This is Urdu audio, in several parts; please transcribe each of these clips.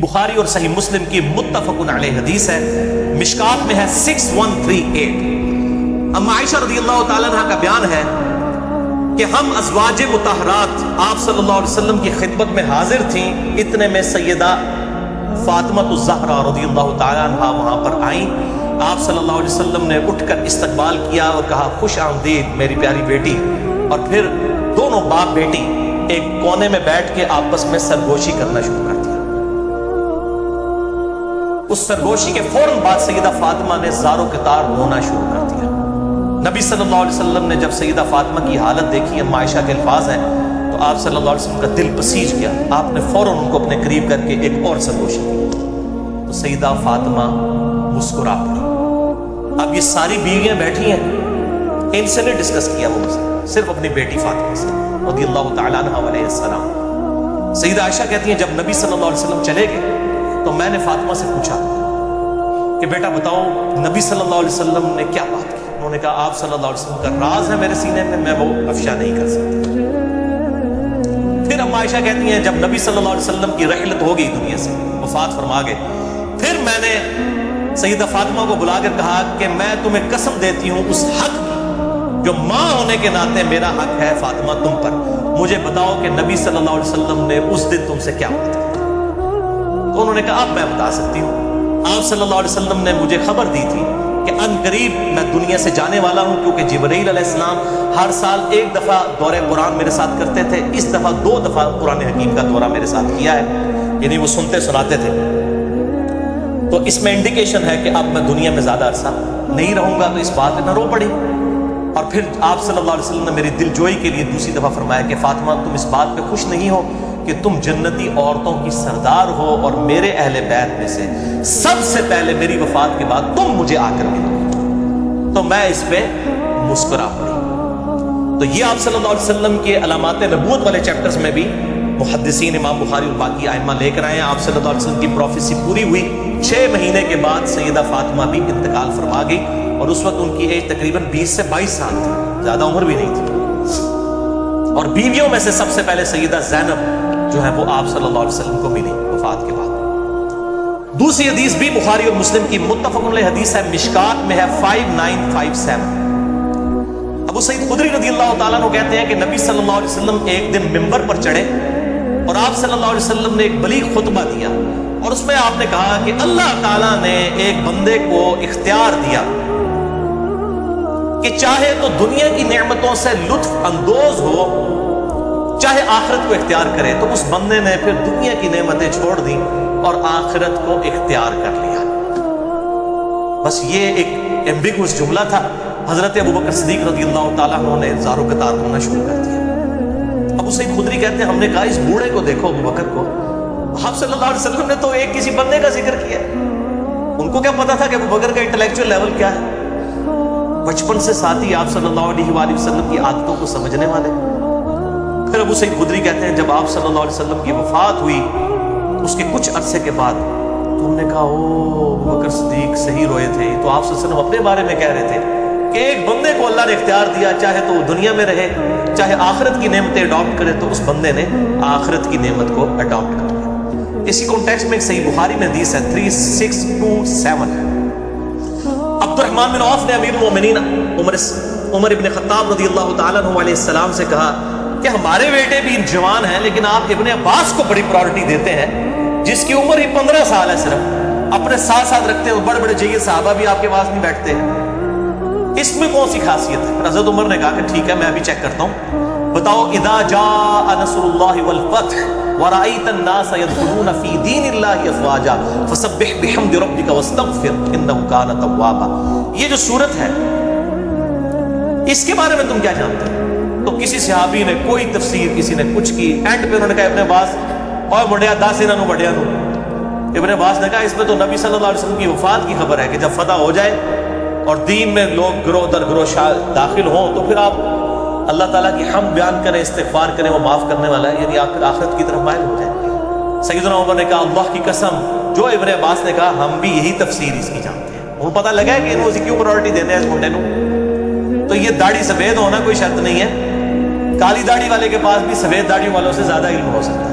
بخاری اور صحیح مسلم کی متفق علیہ حدیث ہے، مشکات میں ہے 6138۔ اما عائشہ رضی اللہ تعالیٰ عنہ کا بیان ہے کہ ہم ازواج مطہرات آپ صلی اللہ علیہ وسلم کی خدمت میں حاضر تھیں، اتنے میں سیدہ فاطمہ الزہرا رضی اللہ تعالیٰ عنہ وہاں پر آئیں۔ آپ صلی اللہ علیہ وسلم نے اٹھ کر استقبال کیا اور کہا خوش آمدید میری پیاری بیٹی، اور پھر دونوں باپ بیٹی ایک کونے میں بیٹھ کے آپس میں سرگوشی کرنا شروع کر دیا۔ اس سرگوشی کے فوراً بعد سیدہ فاطمہ نے زارو کتار رونا شروع کر دیا۔ نبی صلی اللہ علیہ وسلم نے جب سیدہ فاطمہ کی حالت دیکھی، اما عائشہ کے الفاظ ہیں، تو آپ صلی اللہ علیہ وسلم کا دل پسیج گیا۔ آپ نے فوراً ان کو اپنے قریب کر کے ایک اور سرگوشی کی تو سیدہ فاطمہ مسکرا پڑی۔ اب یہ ساری بیویاں بیٹھی ہیں، ان سے نے ڈسکس کیا وہ مسئلہ، صرف اپنی بیٹی فاطمہ سے رضی اللہ تعالیٰ عنہ علیہ السلام۔ سیدہ عائشہ کہتی ہیں جب نبی صلی اللہ علیہ وسلم چلے گئے تو میں نے فاطمہ سے پوچھا کہ بیٹا بتاؤ نبی صلی اللہ علیہ وسلم نے کیا بات کی؟ انہوں نے کہا آپ صلی اللہ علیہ وسلم کا راز ہے میرے سینے میں وہ افشا نہیں کر سکتا۔ پھر اما عائشہ کہتی ہیں جب نبی صلی اللہ علیہ وسلم کی رحلت ہو گئی دنیا سے، وفات فرما گئے، پھر میں نے سیدہ فاطمہ کو بلا کر کہا کہ میں تمہیں قسم دیتی ہوں اس حق جو ماں ہونے کے ناطے میرا حق ہے فاطمہ تم پر، مجھے بتاؤ کہ نبی صلی اللہ علیہ وسلم نے اس دن تم سے کیا بات کی؟ تو انہوں نے کہا اب میں بتا سکتی ہوں، آپ صلی اللہ علیہ وسلم نے مجھے خبر دی تھی کہ ان قریب میں دنیا سے جانے والا ہوں، کیونکہ جبرائیل علیہ السلام ہر سال ایک دفعہ دورہ قرآن میرے ساتھ کرتے تھے، اس دفعہ 2 دفعہ قرآن حکیم کا دورہ میرے ساتھ کیا ہے، یعنی وہ سنتے سناتے تھے۔ تو اس میں انڈیکیشن ہے کہ اب میں دنیا میں زیادہ عرصہ نہیں رہوں گا، تو اس بات میں رو پڑی۔ اور پھر آپ صلی اللہ علیہ وسلم نے میری دل جوئی کے لیے دوسری دفعہ فرمایا کہ فاطمہ تم اس بات پہ خوش نہیں ہو کہ تم جنتی عورتوں کی سردار ہو اور میرے اہل بیت میں سے سب سے پہلے میری وفات کے بعد تم مجھے آ کر ملو؟ تو میں اس پہ مسکرا پڑی۔ تو یہ آپ صلی اللہ علیہ وسلم کے علامات نبوت والے چیپٹرز میں بھی محدثین امام بخاری اور باقی ائمہ لے کر آئے ہیں۔ آپ صلی اللہ علیہ وسلم کی پروفیسی پوری ہوئی، 6 مہینے کے بعد سیدہ فاطمہ بھی انتقال فرما گئی، اور اس وقت ان کی ایج تقریباً 20 سے 22 سال تھی، زیادہ عمر بھی نہیں تھی۔ اور بیویوں میں سے سب سے پہلے سیدہ زینب جو ہے وہ آپ صلی اللہ علیہ وسلم کو ملی وفات کے بعد۔ دوسری حدیث بھی بخاری اور مسلم کی متفق علیہ حدیث ہے، مشکات میں ہے 5957۔ ابو سعید خدری رضی اللہ تعالیٰ عنہ کہتے ہیں کہ نبی صلی اللہ علیہ وسلم ایک دن منبر پر چڑھے اور آپ صلی اللہ علیہ وسلم نے ایک بلیغ خطبہ دیا، اور اس میں آپ نے کہا کہ اللہ تعالیٰ نے ایک بندے کو اختیار دیا کہ چاہے تو دنیا کی نعمتوں سے لطف اندوز ہو، چاہے آخرت کو اختیار کرے۔ تو اس بندے نے پھر دنیا کی نعمتیں چھوڑ دیں اور آخرت کو اختیار کر لیا۔ بس یہ ایک ایمبیگوس جملہ تھا۔ حضرت ابوبکر صدیق رضی اللہ تعالیٰ عنہ نے زارو کتار ہونا شروع کر دیا۔ ابو سعید خدری کہتے ہیں ہم نے کہا اس بوڑھے کو دیکھو ابوبکر کو، آپ صلی اللہ علیہ وسلم نے تو ایک کسی بندے کا ذکر کیا، ان کو کیا پتا تھا کہ ابوبکر کا انٹلیکچوئل لیول کیا ہے؟ بچپن سے ساتھی آپ صلی اللہ علیہ وآلہ وسلم کی عادتوں کو سمجھنے والے۔ پھر ابو سعید خدری کہتے ہیں جب آپ صلی اللہ علیہ وسلم کی وفات ہوئی اس کے کچھ عرصے کے بعد تو ہم نے کہا او ابوبکر صدیق صحیح روئے تھے، تو آپ صلی اللہ علیہ وسلم اپنے بارے میں کہہ رہے تھے کہ ایک بندے کو اللہ نے اختیار دیا، چاہے تو وہ دنیا میں رہے چاہے آخرت کی نعمتیں اڈاپٹ کرے، تو اس بندے نے آخرت کی نعمت کو اڈاپٹ کر لیا۔ اسی کانٹیکسٹ میں ایک صحیح بخاری میں حدیث ہے 3627۔ عبد الرحمن بن عوف نے امیر المومنین عمر ابن خطاب رضی اللہ تعالیٰ عنہ علیہ السلام سے کہا کہ ہمارے بیٹے بھی جوان ہیں لیکن آپ ابن عباس کو بڑی پرائورٹی دیتے ہیں جس کی عمر ہی 15 سال ہے، صرف اپنے ساتھ رکھتے ہیں، بڑے بڑے جیل صحابہ بھی آپ کے پاس نہیں بیٹھتے ہیں، اس میں کون سی خاصیت ہے؟ حضرت عمر نے کہا کہ ٹھیک ہے میں ابھی چیک کرتا ہوں، بتاؤ اذا جاء نصر اللہ والفتح ورأيت الناس يدخلون في دين الله افواجا فسبح بحمد ربك واستغفر انه كان توابا۔ یہ جو سورت ہے اس کے بارے میں تم کیا جانتے ہو؟ تو کسی صحابی نے کوئی تفسیر، کسی نے کچھ کی، اینڈ پہ انہوں نے کہا ابن عباس اور منڈیا دس انہوں بڑھیا نو۔ ابن عباس نے کہا اس میں تو نبی صلی اللہ علیہ وسلم کی وفات کی خبر ہے کہ جب فتح ہو جائے اور دین میں لوگ گروہ در گروہ داخل ہوں تو پھر آپ اللہ تعالیٰ کی حمد بیان کریں، استغفار کریں، وہ معاف کرنے والا ہے، یعنی آپ پھر آخرت کی طرف مائل ہو جائیں۔ سیدنا عمر نے کہا اللہ کی قسم، جو ابن عباس نے کہا ہم بھی یہی تفسیر اس کی جانتے ہیں۔ انہوں پتہ لگا ہے کہ انہوں کیوں پرائورٹی دینے ہیں اس منڈے کو۔ تو یہ داڑھی سفید ہونا کوئی شرط نہیں ہے، کالی داڑھی والے کے پاس بھی سفید داڑھی والوں سے زیادہ علم ہو سکتا ہے۔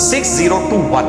6021।